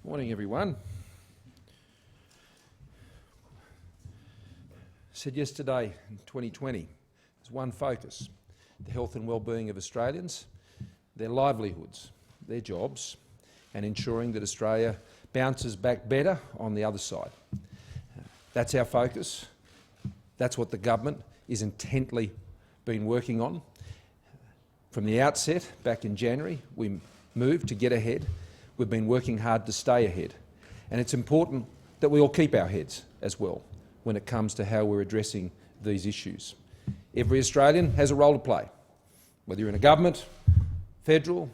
Morning, everyone. I said yesterday in 2020, there's one focus: the health and well-being of Australians, their livelihoods, their jobs, and ensuring that Australia bounces back better on the other side. That's our focus. That's what the government is intently been working on. From the outset, back in January, we moved to get ahead. We've been working hard to stay ahead. And it's important that we all keep our heads as well when it comes to how we're addressing these issues. Every Australian has a role to play, whether you're in a government, federal,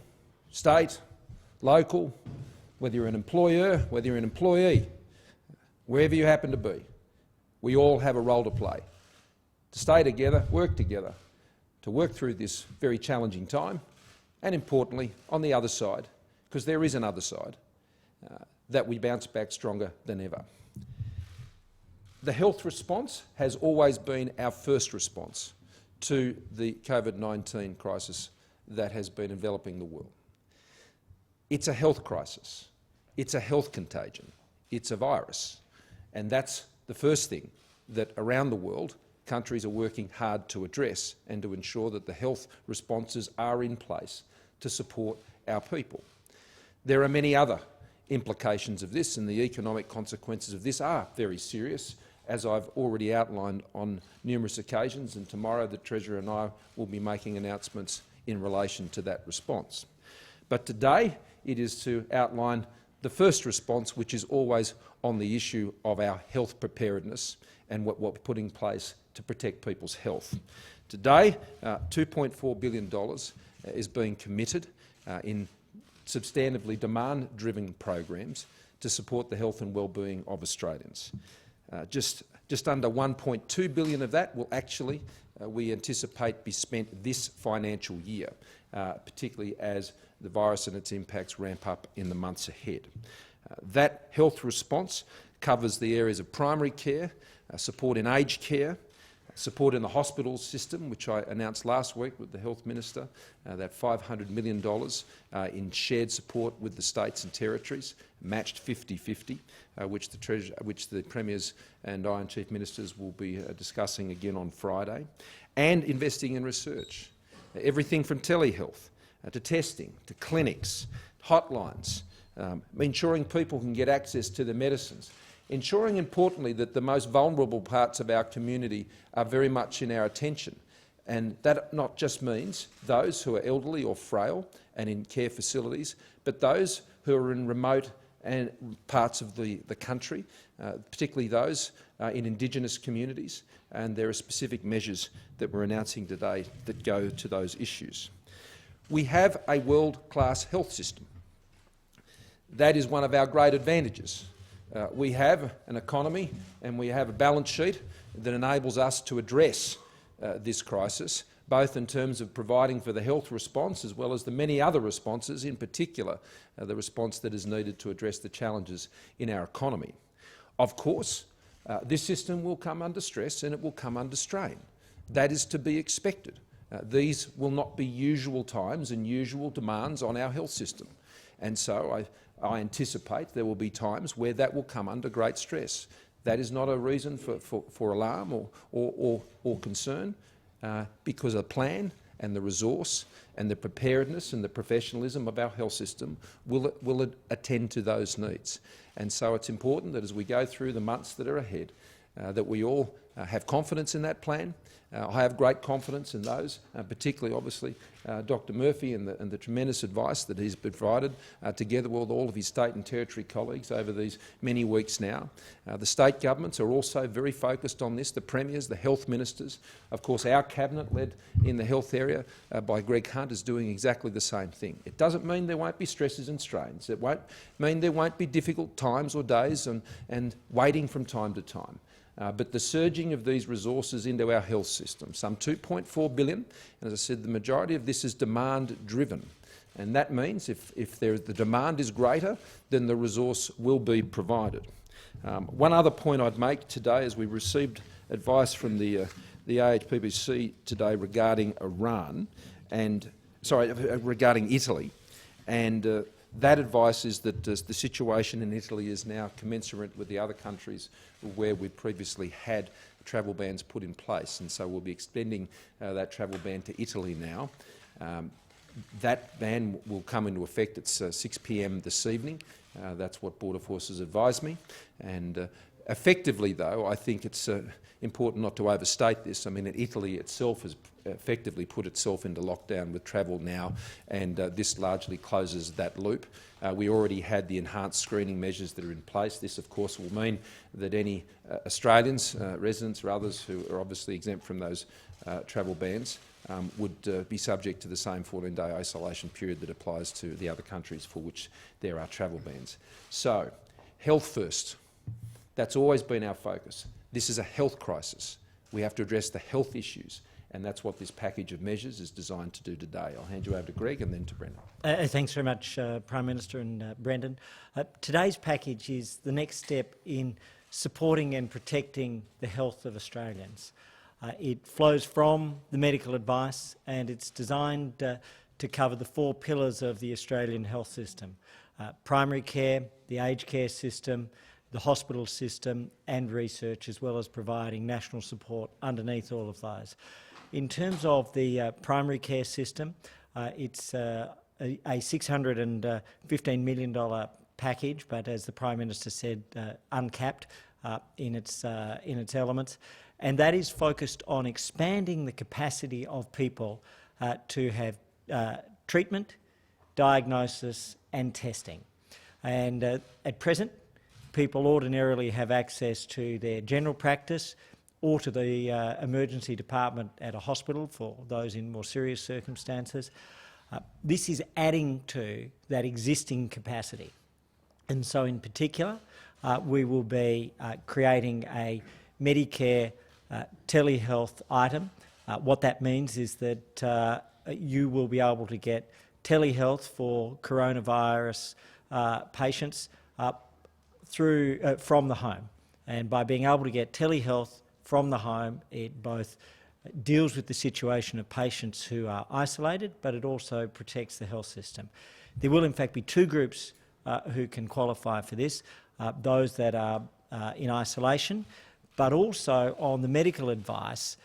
state, local, whether you're an employer, whether you're an employee, wherever you happen to be. We all have a role to play, to stay together, to work through this very challenging time, and importantly, on the other side, because there is another side, that we bounce back stronger than ever. The health response has always been our first response to the COVID-19 crisis that has been enveloping the world. It's a health crisis. It's a health contagion. It's a virus. And that's the first thing that around the world countries are working hard to address and to ensure that the health responses are in place to support our people. There are many other implications of this, and the economic consequences of this are very serious, as I've already outlined on numerous occasions, and tomorrow the Treasurer and I will be making announcements in relation to that response. But today it is to outline the first response, which is always on the issue of our health preparedness and what we're putting in place to protect people's health. Today, $2.4 billion is being committed in substantively demand-driven programs to support the health and well-being of Australians. Just under $1.2 billion of that will actually, we anticipate, be spent this financial year, particularly as the virus and its impacts ramp up in the months ahead. That health response covers the areas of primary care, support in aged care, support in the hospital system, which I announced last week with the Health Minister, that $500 million in shared support with the states and territories, matched 50-50, which the Premiers and I and Chief Ministers will be discussing again on Friday, and investing in research. Everything from telehealth to testing, to clinics, hotlines, ensuring people can get access to the medicines, ensuring, importantly, that the most vulnerable parts of our community are very much in our attention. And that not just means those who are elderly or frail and in care facilities, but those who are in remote and parts of the country, particularly those in Indigenous communities. And there are specific measures that we're announcing today that go to those issues. We have a world-class health system. That is one of our great advantages. We have an economy and we have a balance sheet that enables us to address this crisis, both in terms of providing for the health response as well as the many other responses, in particular the response that is needed to address the challenges in our economy. Of course, this system will come under stress and it will come under strain. That is to be expected. These will not be usual times and usual demands on our health system. And so I anticipate there will be times where that will come under great stress. That is not a reason for alarm or concern, because the plan and the resource and the preparedness and the professionalism of our health system will attend to those needs. And so it's important that as we go through the months that are ahead, that we all have confidence in that plan. I have great confidence in those, particularly, obviously, Dr Murphy and the tremendous advice that he's provided, together with all of his state and territory colleagues over these many weeks now. The state governments are also very focused on this, the premiers, the health ministers. Of course, our cabinet, led in the health area by Greg Hunt, is doing exactly the same thing. It doesn't mean there won't be stresses and strains. It won't mean there won't be difficult times or days and waiting from time to time. But the surging of these resources into our health system, some $2.4 billion, and as I said, the majority of this is demand-driven. And that means if the demand is greater, then the resource will be provided. One other point I'd make today is we received advice from the AHPPC today regarding regarding Italy, and That advice is that the situation in Italy is now commensurate with the other countries where we previously had travel bans put in place, and so we'll be extending that travel ban to Italy now. That ban will come into effect at 6 p.m. this evening. That's what Border Forces advised me. And effectively, though, I think it's important not to overstate this. I mean, Italy itself has effectively put itself into lockdown with travel now, and this largely closes that loop. We already had the enhanced screening measures that are in place. This, of course, will mean that any Australians, residents or others who are obviously exempt from those travel bans would be subject to the same 14-day isolation period that applies to the other countries for which there are travel bans. So, health first. That's always been our focus. This is a health crisis. We have to address the health issues, and that's what this package of measures is designed to do today. I'll hand you over to Greg and then to Brendan. Thanks very much, Prime Minister and Brendan. Today's package is the next step in supporting and protecting the health of Australians. It flows from the medical advice, and it's designed to cover the 4 pillars of the Australian health system: primary care, the aged care system, the hospital system and research, as well as providing national support underneath all of those. In terms of the primary care system, it's a $615 million package, but as the Prime Minister said, uncapped in its elements, and that is focused on expanding the capacity of people to have treatment, diagnosis and testing. And at present, people ordinarily have access to their general practice or to the emergency department at a hospital for those in more serious circumstances. This is adding to that existing capacity. And so in particular, we will be creating a Medicare telehealth item. What that means is that you will be able to get telehealth for coronavirus patients from the home. And by being able to get telehealth from the home, it both deals with the situation of patients who are isolated, but it also protects the health system. There will in fact be 2 groups who can qualify for this, those that are in isolation, but also on the medical advice,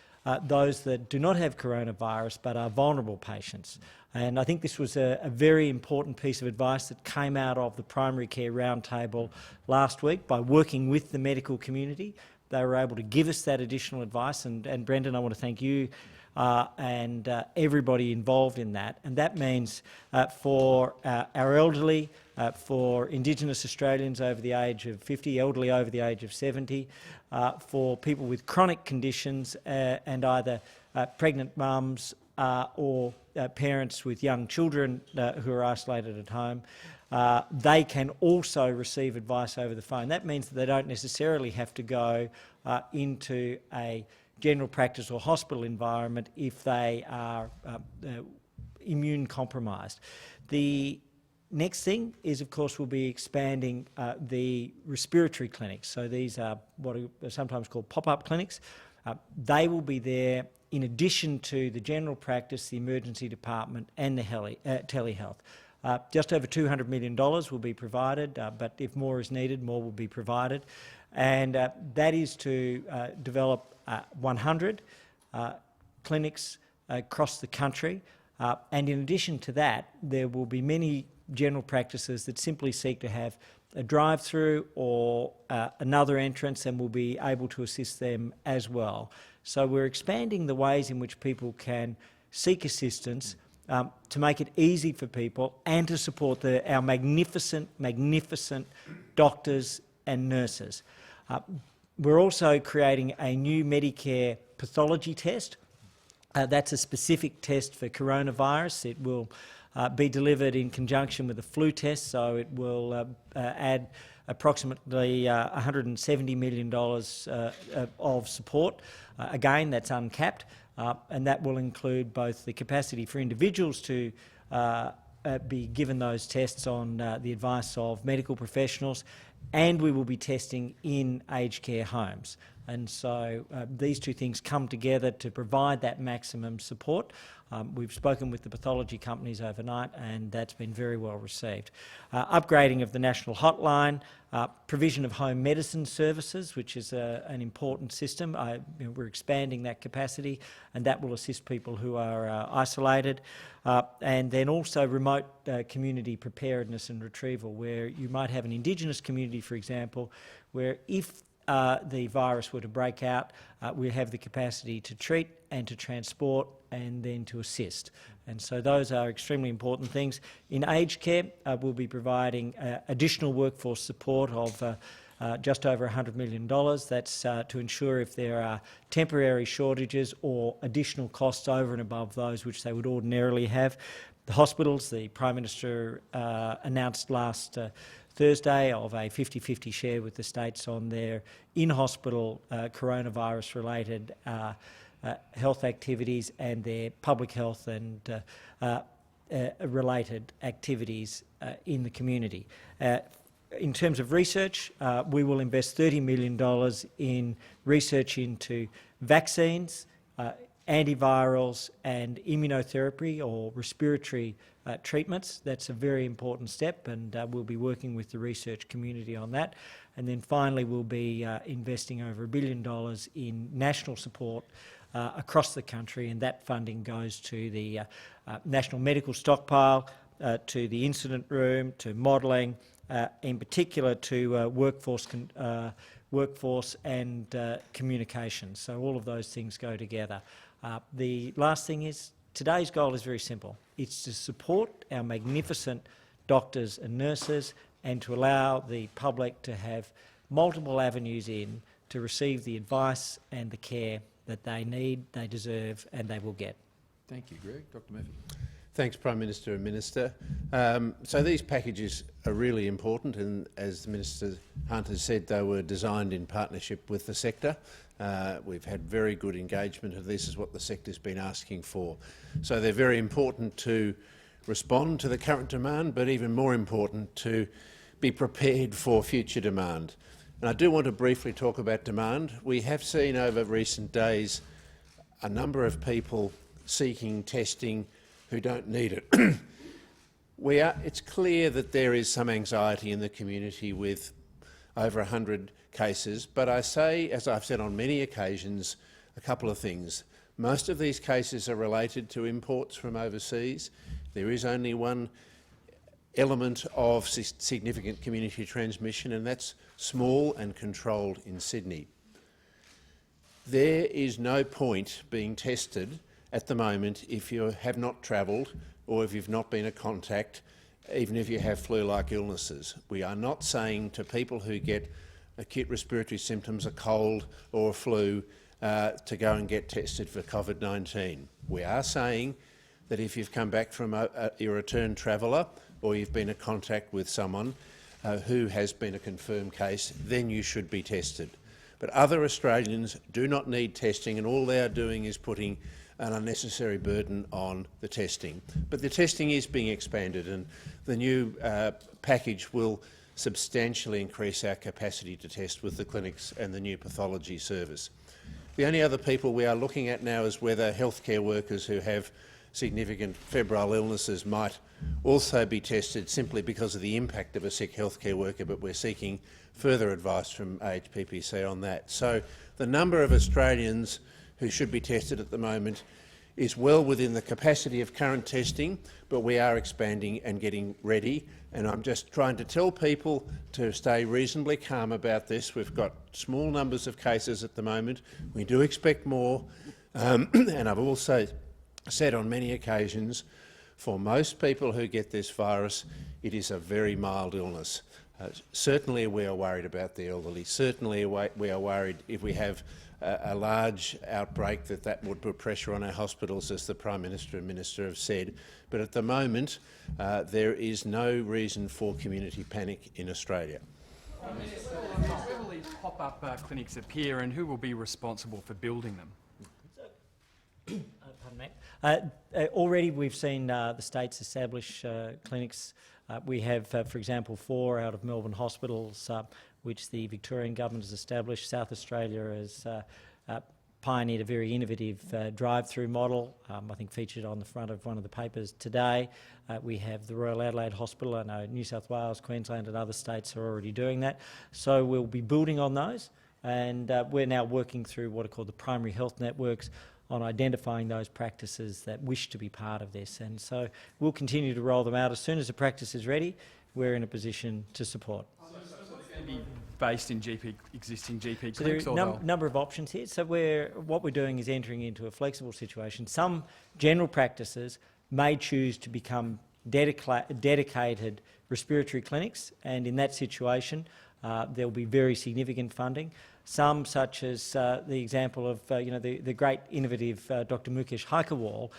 those that do not have coronavirus but are vulnerable patients. And I think this was a very important piece of advice that came out of the primary care roundtable last week. By working with the medical community, they were able to give us that additional advice. And Brendan, I want to thank you and everybody involved in that. And that means for our elderly, for Indigenous Australians over the age of 50, elderly over the age of 70, for people with chronic conditions and either pregnant mums or parents with young children who are isolated at home, they can also receive advice over the phone. That means that they don't necessarily have to go into a general practice or hospital environment if they are immune compromised. The next thing is, of course, we'll be expanding the respiratory clinics. So these are what are sometimes called pop-up clinics. They will be there in addition to the general practice, the emergency department and the telehealth. Just over $200 million will be provided, but if more is needed, more will be provided. And that is to develop 100 clinics across the country. And in addition to that, there will be many general practices that simply seek to have a drive-through or another entrance, and we'll be able to assist them as well. So we're expanding the ways in which people can seek assistance to make it easy for people and to support our magnificent doctors and nurses. We're also creating a new Medicare pathology test. That's a specific test for coronavirus. It will be delivered in conjunction with a flu test, so it will add approximately $170 million of support. Again, that's uncapped, and that will include both the capacity for individuals to be given those tests on the advice of medical professionals, and we will be testing in aged care homes. And so these two things come together to provide that maximum support. We've spoken with the pathology companies overnight, and that's been very well received. Upgrading of the national hotline, provision of home medicine services, which is an important system. We're expanding that capacity, and that will assist people who are isolated. And then also remote community preparedness and retrieval, where you might have an Indigenous community, for example, where if the virus were to break out, we have the capacity to treat and to transport and then to assist. And so those are extremely important things. In aged care, we'll be providing additional workforce support of just over $100 million. That's to ensure if there are temporary shortages or additional costs over and above those which they would ordinarily have. The hospitals, the Prime Minister announced last Thursday of a 50-50 share with the states on their in-hospital coronavirus-related health activities and their public health and related activities in the community. In terms of research, we will invest $30 million in research into vaccines, antivirals and immunotherapy or respiratory treatments. That's a very important step, and we'll be working with the research community on that. And then finally, we'll be investing over $1 billion in national support across the country, and that funding goes to the National Medical Stockpile, to the incident room, to modelling, in particular to workforce and communications. So all of those things go together. The last thing is, today's goal is very simple. It's to support our magnificent doctors and nurses and to allow the public to have multiple avenues in to receive the advice and the care that they need, they deserve and they will get. Thank you, Greg. Dr Murphy. Thanks, Prime Minister and Minister. So these packages are really important, and as the Minister Hunt has said, they were designed in partnership with the sector. We've had very good engagement, and this is what the sector's been asking for. So they're very important to respond to the current demand, but even more important to be prepared for future demand. And I do want to briefly talk about demand. We have seen over recent days a number of people seeking testing who don't need it. It's clear that there is some anxiety in the community with over 100 cases, but I say, as I've said on many occasions, a couple of things. Most of these cases are related to imports from overseas. There is only one element of significant community transmission, and that's small and controlled in Sydney. There is no point being tested at the moment if you have not travelled or if you've not been a contact, even if you have flu-like illnesses. We are not saying to people who get acute respiratory symptoms, a cold or a flu, to go and get tested for COVID-19. We are saying that if you've come back from your returned traveller or you've been in contact with someone who has been a confirmed case, then you should be tested. But other Australians do not need testing, and all they are doing is putting an unnecessary burden on the testing. But the testing is being expanded, and the new package will substantially increase our capacity to test with the clinics and the new pathology service. The only other people we are looking at now is whether healthcare workers who have significant febrile illnesses might also be tested simply because of the impact of a sick healthcare worker, but we're seeking further advice from AHPPC on that. So the number of Australians who should be tested at the moment is well within the capacity of current testing, but we are expanding and getting ready. And I'm just trying to tell people to stay reasonably calm about this. We've got small numbers of cases at the moment. We do expect more. And I've also said on many occasions, for most people who get this virus, it is a very mild illness. Certainly we are worried about the elderly. Certainly we are worried if we have a large outbreak that would put pressure on our hospitals, as the Prime Minister and Minister have said. But at the moment, there is no reason for community panic in Australia. Where will these pop-up clinics appear, and who will be responsible for building them? Pardon me. Already we've seen the states establish clinics We have, for example, 4 out of Melbourne hospitals which the Victorian government has established. South Australia has pioneered a very innovative drive-through model, I think featured on the front of one of the papers today. We have the Royal Adelaide Hospital. I know New South Wales, Queensland and other states are already doing that. So we'll be building on those, and we're now working through what are called the primary health networks on identifying those practices that wish to be part of this. And so we'll continue to roll them out. As soon as the practice is ready, we're in a position to support. Be based in existing GP So there clinics? are a number of options here. So what we're doing is entering into a flexible situation. Some general practices may choose to become dedicated respiratory clinics, and in that situation there will be very significant funding. Some, such as the example of the great innovative Dr. Mukesh Haikerwal,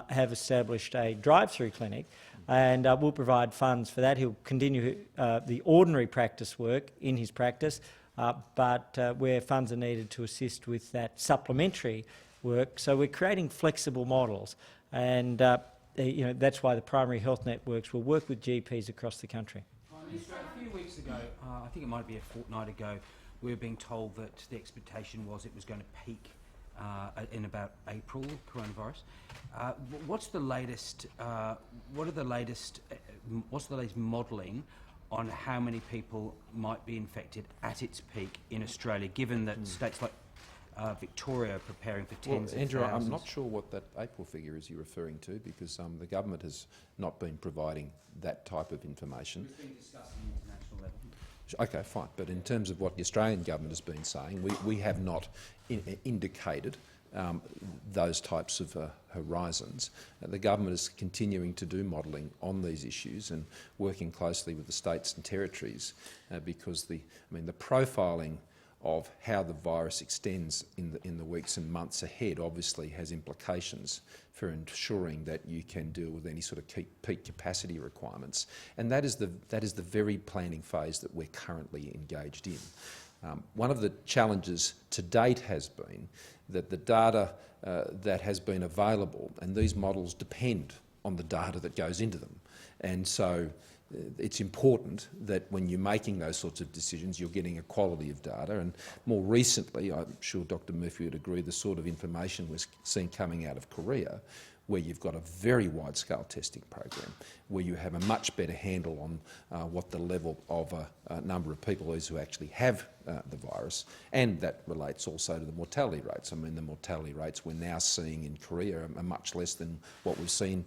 have established a drive-through clinic, and we'll provide funds for that. He'll continue the ordinary practice work in his practice, but where funds are needed to assist with that supplementary work. So we're creating flexible models, and that's why the primary health networks will work with GPs across the country. A few weeks ago, I think it might be a fortnight ago, we were being told that the expectation was it was going to peak in about April, coronavirus. What's the latest? What's the latest modelling on how many people might be infected at its peak in Australia, given that states like Victoria are preparing for tens of Andrew, thousands? I'm not sure what that April figure is you're referring to, because the government has not been providing that type of information. It's been discussed at an international level. Okay, fine. But in terms of what the Australian government has been saying, we have not indicated those types of horizons. The government is continuing to do modelling on these issues and working closely with the states and territories because the profiling of how the virus extends in the weeks and months ahead obviously has implications for ensuring that you can deal with any sort of peak capacity requirements, and that is the very planning phase that we're currently engaged in. One of the challenges to date has been that the data that has been available, and these models depend on the data that goes into them, and so it's important that when you're making those sorts of decisions, you're getting a quality of data. And more recently, I'm sure Dr. Murphy would agree, the sort of information we're seeing coming out of Korea, where you've got a very wide-scale testing program, where you have a much better handle on what the level of a number of people is who actually have the virus, and that relates also to the mortality rates. I mean, the mortality rates we're now seeing in Korea are much less than what we've seen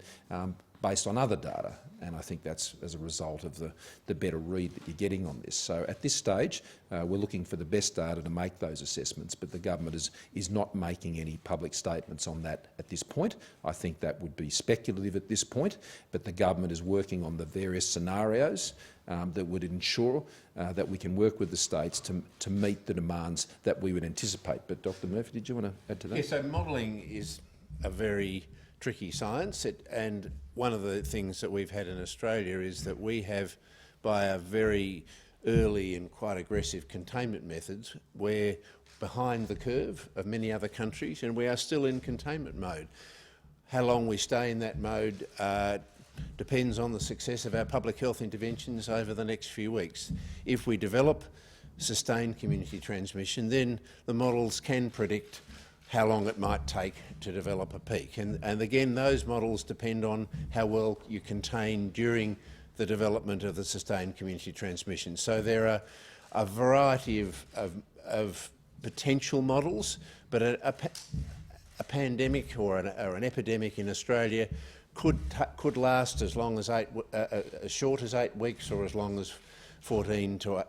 based on other data, and I think that's as a result of the better read that you're getting on this. So at this stage, we're looking for the best data to make those assessments, but the government is not making any public statements on that at this point. I think that would be speculative at this point, but the government is working on the various scenarios that would ensure that we can work with the states to meet the demands that we would anticipate. But Dr. Murphy, did you want to add to that? Yeah, so modelling is a very tricky science, and one of the things that we've had in Australia is that we have, by our very early and quite aggressive containment methods, we're behind the curve of many other countries, and we are still in containment mode. How long we stay in that mode depends on the success of our public health interventions over the next few weeks. If we develop sustained community transmission, then the models can predict how long it might take to develop a peak. And again, those models depend on how well you contain during the development of the sustained community transmission. So there are a variety of potential models, but a pandemic or an epidemic in Australia could last as long as as short as 8 weeks, or as long as 14 to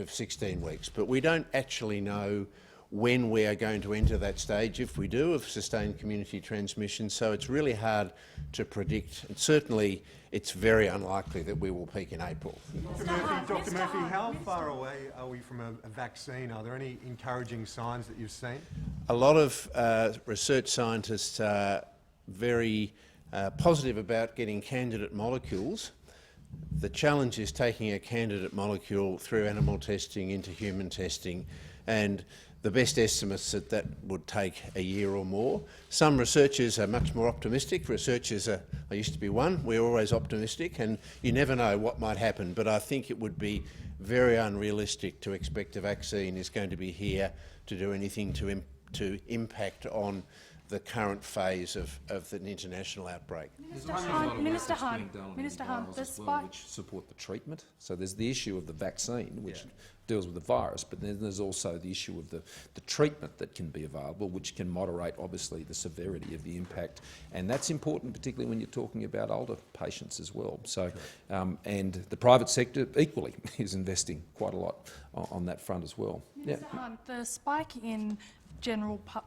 16 weeks. But we don't actually know when we are going to enter that stage, if we do, of sustained community transmission. So it's really hard to predict. And certainly it's very unlikely that we will peak in April. Dr. Murphy, how far away are we from a vaccine? Are there any encouraging signs that you've seen? A lot of research scientists are very positive about getting candidate molecules. The challenge is taking a candidate molecule through animal testing into human testing, and the best estimates that would take a year or more. Some researchers are much more optimistic. Researchers are, I used to be one, we're always optimistic, and you never know what might happen, but I think it would be very unrealistic to expect a vaccine is going to be here to do anything to impact on the current phase of an international outbreak. Minister Hunt, the spike... which support the treatment. So there's the issue of the vaccine, which deals with the virus, but then there's also the issue of the treatment that can be available, which can moderate, obviously, the severity of the impact. And that's important, particularly when you're talking about older patients as well. So, and the private sector equally is investing quite a lot on that front as well. Minister Hunt, the spike in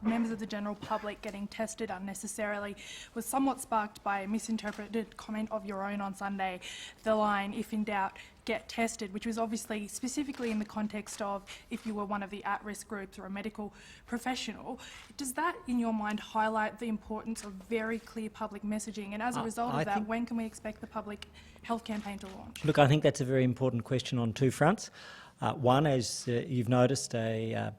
members of the general public getting tested unnecessarily was somewhat sparked by a misinterpreted comment of your own on Sunday, the line, "If in doubt, get tested," which was obviously specifically in the context of if you were one of the at-risk groups or a medical professional. Does that, in your mind, highlight the importance of very clear public messaging? And as a result of that, when can we expect the public health campaign to launch? Look, I think that's a very important question on two fronts. One, as you've noticed, a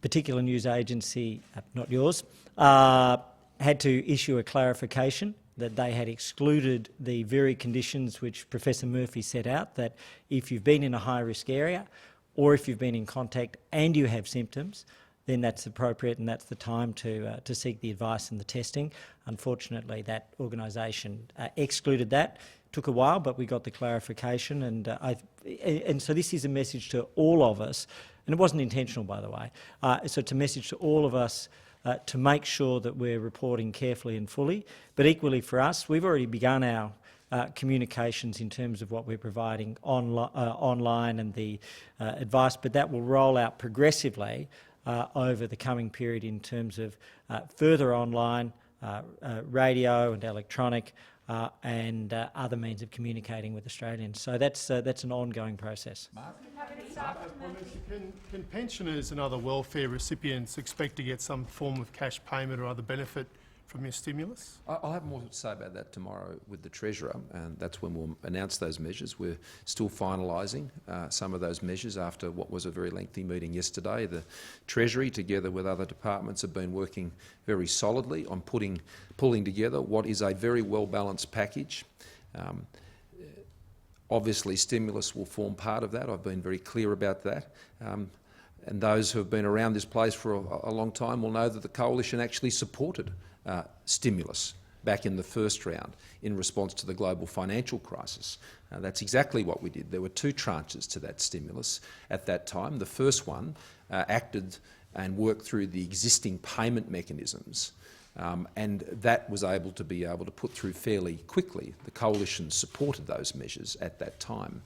particular news agency, not yours, had to issue a clarification that they had excluded the very conditions which Professor Murphy set out, that if you've been in a high-risk area or if you've been in contact and you have symptoms, then that's appropriate and that's the time to seek the advice and the testing. Unfortunately, that organisation excluded that. Took a while, but we got the clarification, and so this is a message to all of us, and it wasn't intentional, by the way. So it's a message to all of us to make sure that we're reporting carefully and fully. But equally for us, we've already begun our communications in terms of what we're providing online and the advice, but that will roll out progressively over the coming period in terms of further online, radio and electronic, and other means of communicating with Australians. So that's an ongoing process. Can pensioners and other welfare recipients expect to get some form of cash payment or other benefit from your stimulus? I'll have more to say about that tomorrow with the Treasurer, and that's when we'll announce those measures. We're still finalising some of those measures after what was a very lengthy meeting yesterday. The Treasury, together with other departments, have been working very solidly on pulling together what is a very well-balanced package. Obviously, stimulus will form part of that. I've been very clear about that. And those who have been around this place for a long time will know that the Coalition actually supported stimulus back in the first round in response to the global financial crisis. That's exactly what we did. There were two tranches to that stimulus at that time. The first one acted and worked through the existing payment mechanisms, and that was able to put through fairly quickly. The Coalition supported those measures at that time.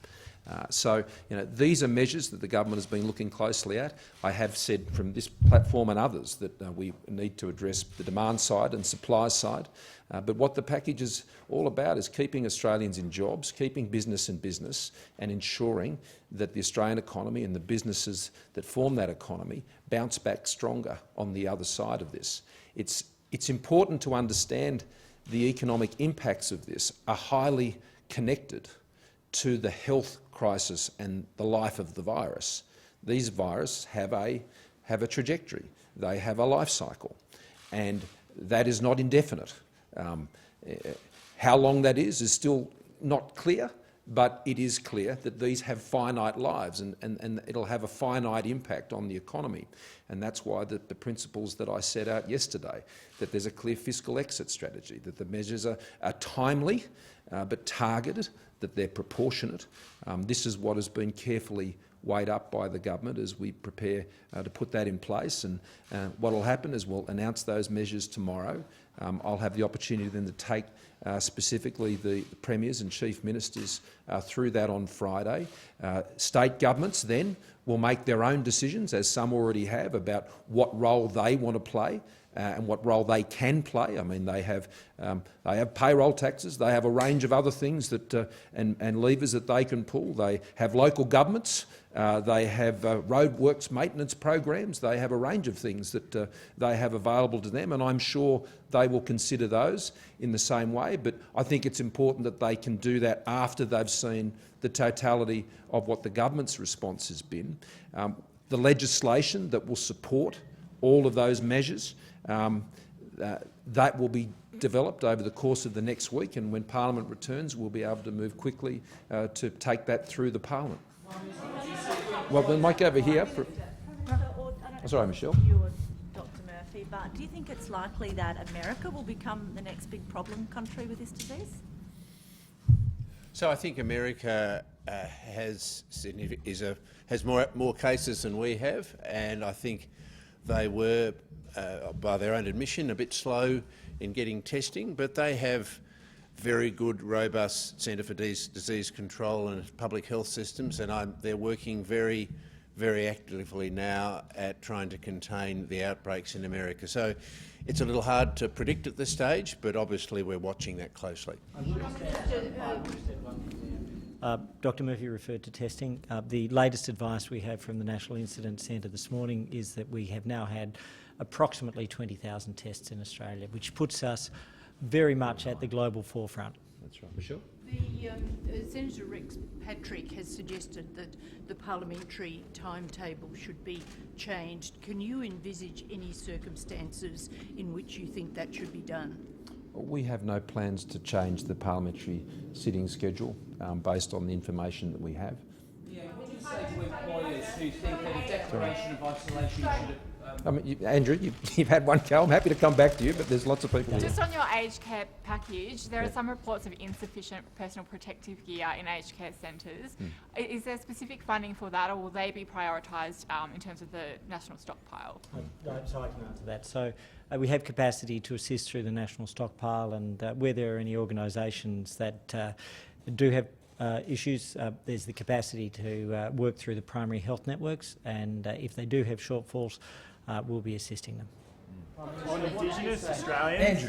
So, these are measures that the government has been looking closely at. I have said from this platform and others that we need to address the demand side and supply side. But what the package is all about is keeping Australians in jobs, keeping business in business, and ensuring that the Australian economy and the businesses that form that economy bounce back stronger on the other side of this. It's important to understand the economic impacts of this are highly connected to the health crisis and the life of the virus. These viruses have a trajectory. They have a life cycle, and that is not indefinite. How long that is still not clear, but it is clear that these have finite lives and it'll have a finite impact on the economy. And that's why the principles that I set out yesterday, that there's a clear fiscal exit strategy, that the measures are timely but targeted, that they're proportionate. This is what has been carefully weighed up by the government as we prepare to put that in place. And what will happen is we'll announce those measures tomorrow. I'll have the opportunity then to take specifically the premiers and chief ministers through that on Friday. State governments then will make their own decisions, as some already have, about what role they want to play and what role they can play. I mean, they have payroll taxes, they have a range of other things that and levers that they can pull. They have local governments, they have roadworks maintenance programs, they have a range of things that they have available to them, and I'm sure they will consider those in the same way. But I think it's important that they can do that after they've seen the totality of what the government's response has been. the legislation that will support all of those measures. That will be developed over the course of the next week, and when Parliament returns, we'll be able to move quickly to take that through the Parliament. Well, the mic over here. Sorry, Michelle. You or Dr. Murphy, but do you think it's likely that America will become the next big problem country with this disease? So I think America has more cases than we have, and I think they were, by their own admission, a bit slow in getting testing, but they have very good, robust Centre for Disease Control and public health systems, and they're working very, very actively now at trying to contain the outbreaks in America. So it's a little hard to predict at this stage, but obviously we're watching that closely. Dr. Murphy referred to testing. The latest advice we have from the National Incident Centre this morning is that we have now had approximately 20,000 tests in Australia, which puts us very much at the global forefront. That's right. Michelle? Senator Rex Patrick has suggested that the parliamentary timetable should be changed. Can you envisage any circumstances in which you think that should be done? We have no plans to change the parliamentary sitting schedule based on the information that we have. Yeah, what do you say to employers who think that a declaration of isolation should I mean, Andrew, you've had one go. I'm happy to come back to you, but there's lots of people here. Just on your aged care package, there are some reports of insufficient personal protective gear in aged care centres. Is there specific funding for that, or will they be prioritised in terms of the national stockpile? So I can answer that. So we have capacity to assist through the national stockpile, and where there are any organisations that do have issues, there's the capacity to work through the primary health networks, and if they do have shortfalls, we'll be assisting them. On Indigenous Australians.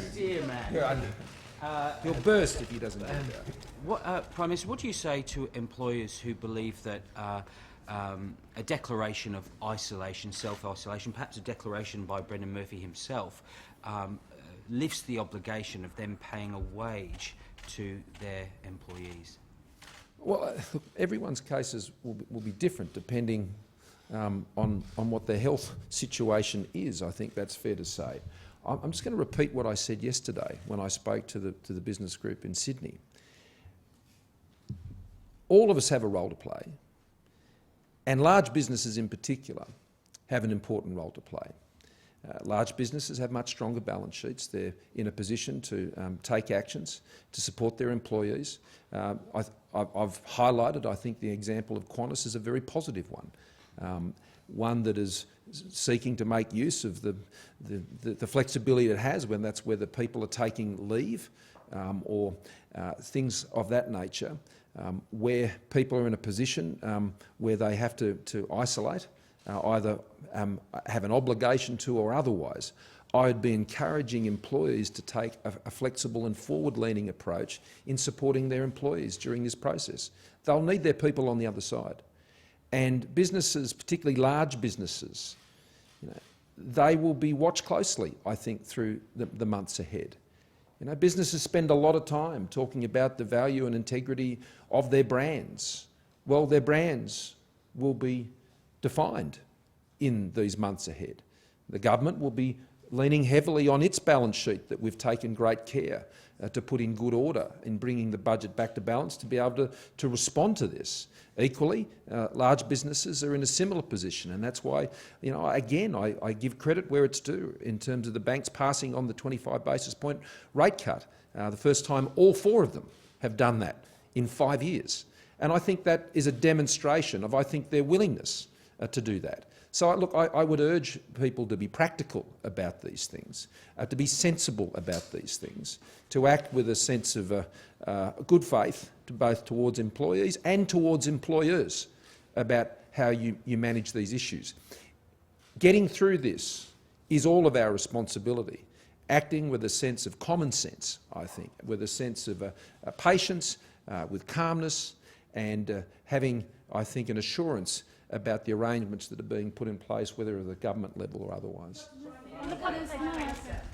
Andrew, he'll burst if he doesn't do that. Prime Minister, what do you say to employers who believe that a declaration of isolation, self-isolation, perhaps a declaration by Brendan Murphy himself, lifts the obligation of them paying a wage to their employees? Well, everyone's cases will be different depending on what their health situation is. I think that's fair to say. I'm just going to repeat what I said yesterday when I spoke to the business group in Sydney. All of us have a role to play, and large businesses in particular have an important role to play. Large businesses have much stronger balance sheets. They're in a position to take actions to support their employees. I've highlighted, I think, the example of Qantas is a very positive one, one that is seeking to make use of the flexibility it has when that's whether people are taking leave or things of that nature, where people are in a position where they have to isolate, either have an obligation to or otherwise. I would be encouraging employees to take a flexible and forward-leaning approach in supporting their employees during this process. They'll need their people on the other side. And businesses, particularly large businesses, they will be watched closely, I think, through the months ahead. Businesses spend a lot of time talking about the value and integrity of their brands. Well, their brands will be defined in these months ahead. The government will be leaning heavily on its balance sheet that we've taken great care to put in good order in bringing the budget back to balance to be able to respond to this. Equally, large businesses are in a similar position, and that's why, again, I give credit where it's due in terms of the banks passing on the 25 basis point rate cut. The first time all four of them have done that in 5 years. And I think that is a demonstration of, I think, their willingness to do that. So, look, I would urge people to be practical about these things, to be sensible about these things, to act with a sense of good faith, both towards employees and towards employers, about how you manage these issues. Getting through this is all of our responsibility. Acting with a sense of common sense, I think, with a sense of patience, with calmness, and having, I think, an assurance about the arrangements that are being put in place, whether at the government level or otherwise.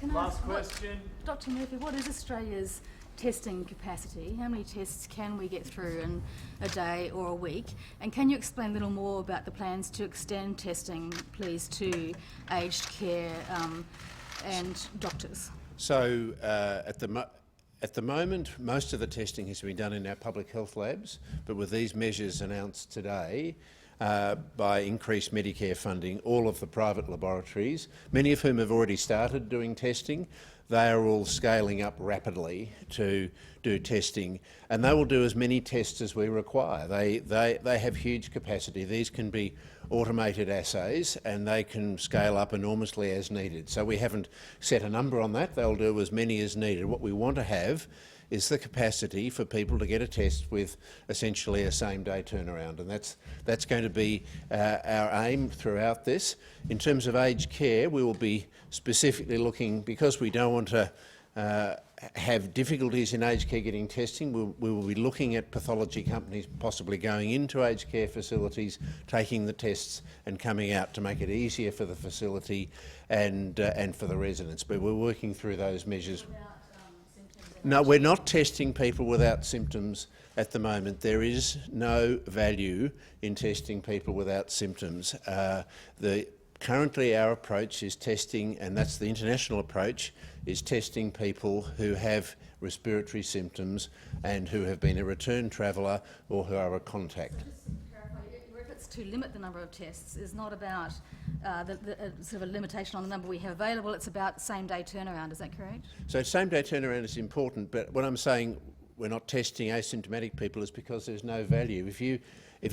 Last question. Dr. Murphy, what is Australia's testing capacity? How many tests can we get through in a day or a week? And can you explain a little more about the plans to extend testing, please, to aged care and doctors? So at the moment, most of the testing has been done in our public health labs, but with these measures announced today, by increased Medicare funding, all of the private laboratories, many of whom have already started doing testing, they are all scaling up rapidly to do testing, and they will do as many tests as we require. They have huge capacity. These can be automated assays and they can scale up enormously as needed. So we haven't set a number on that. They'll do as many as needed. What we want to have is the capacity for people to get a test with essentially a same-day turnaround, and that's going to be our aim throughout this. In terms of aged care, we will be specifically looking, because we don't want to have difficulties in aged care getting testing, we will be looking at pathology companies possibly going into aged care facilities, taking the tests and coming out to make it easier for the facility and for the residents. But we're working through those measures. No, we're not testing people without symptoms at the moment. There is no value in testing people without symptoms. Currently our approach is testing, and that's the international approach, is testing people who have respiratory symptoms and who have been a return traveller or who are a contact. Your efforts to limit the number of tests is not about sort of a limitation on the number we have available, it's about same-day turnaround, is that correct? So same-day turnaround is important, but what I'm saying we're not testing asymptomatic people is because there's no value. If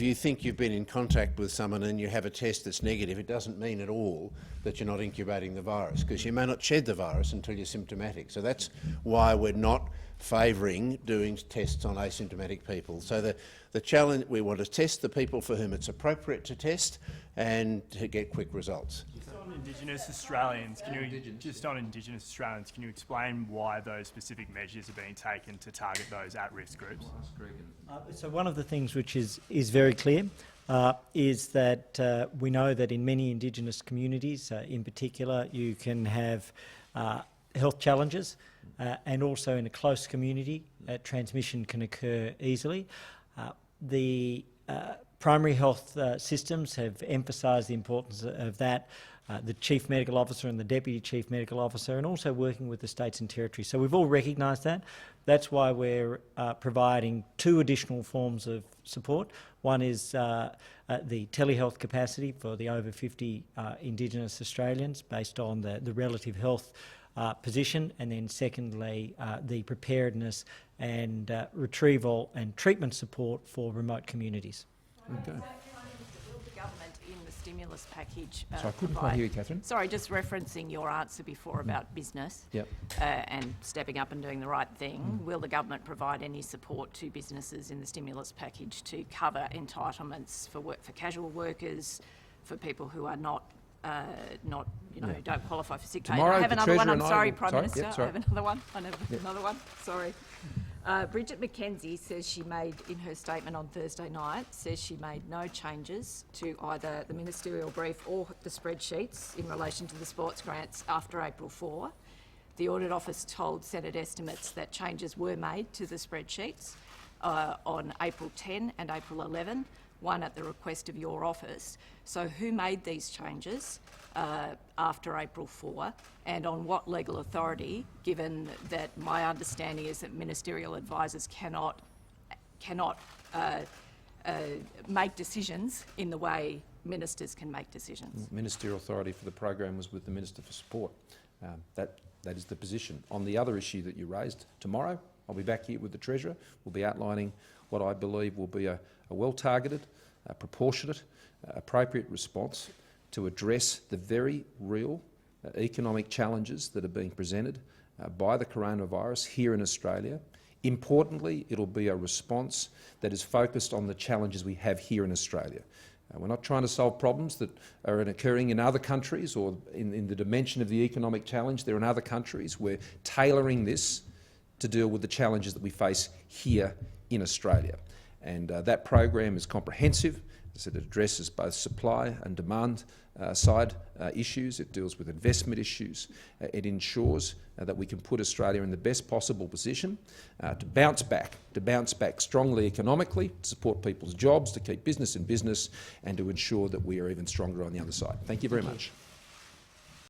you think you've been in contact with someone and you have a test that's negative, it doesn't mean at all that you're not incubating the virus, because you may not shed the virus until you're symptomatic. So that's why we're not favouring doing tests on asymptomatic people. So the challenge, we want to test the people for whom it's appropriate to test and to get quick results. On Indigenous Australians, can you explain why those specific measures are being taken to target those at-risk groups? So one of the things which is very clear is that we know that in many Indigenous communities, in particular, you can have health challenges, and also in a close community, transmission can occur easily. The primary health systems have emphasised the importance of that. The Chief Medical Officer and the Deputy Chief Medical Officer, and also working with the states and territories. So we've all recognised that. That's why we're providing 2 additional forms of support. One is the telehealth capacity for the over 50 Indigenous Australians based on the relative health position, and then secondly the preparedness and retrieval and treatment support for remote communities. Okay. Will the government in the stimulus package So I couldn't quite hear you, Catherine. Sorry, just referencing your answer before about business and stepping up and doing the right thing, will the government provide any support to businesses in the stimulus package to cover entitlements for casual workers, for people who are not don't qualify for sick pay? Tomorrow, I have another one. I'm sorry, will... Prime Minister. Yep, I have another one. Another one. Sorry. Bridget McKenzie says she made, in her statement on Thursday night, says she made no changes to either the ministerial brief or the spreadsheets in relation to the sports grants after April 4. The Audit Office told Senate estimates that changes were made to the spreadsheets on April 10 and April 11, one at the request of your office. So who made these changes after April 4, and on what legal authority, given that my understanding is that ministerial advisors cannot make decisions in the way ministers can make decisions? Ministerial authority for the program was with the Minister for Sport. That is the position. On the other issue that you raised, tomorrow I'll be back here with the Treasurer. We'll be outlining what I believe will be a well-targeted, proportionate, appropriate response to address the very real economic challenges that are being presented by the coronavirus here in Australia. Importantly, it'll be a response that is focused on the challenges we have here in Australia. We're not trying to solve problems that are occurring in other countries or in the dimension of the economic challenge. They're in other countries. We're tailoring this to deal with the challenges that we face here in Australia. And that program is comprehensive. So it addresses both supply and demand side issues. It deals with investment issues. It ensures that we can put Australia in the best possible position to bounce back strongly economically, to support people's jobs, to keep business in business, and to ensure that we are even stronger on the other side. Thank you very much.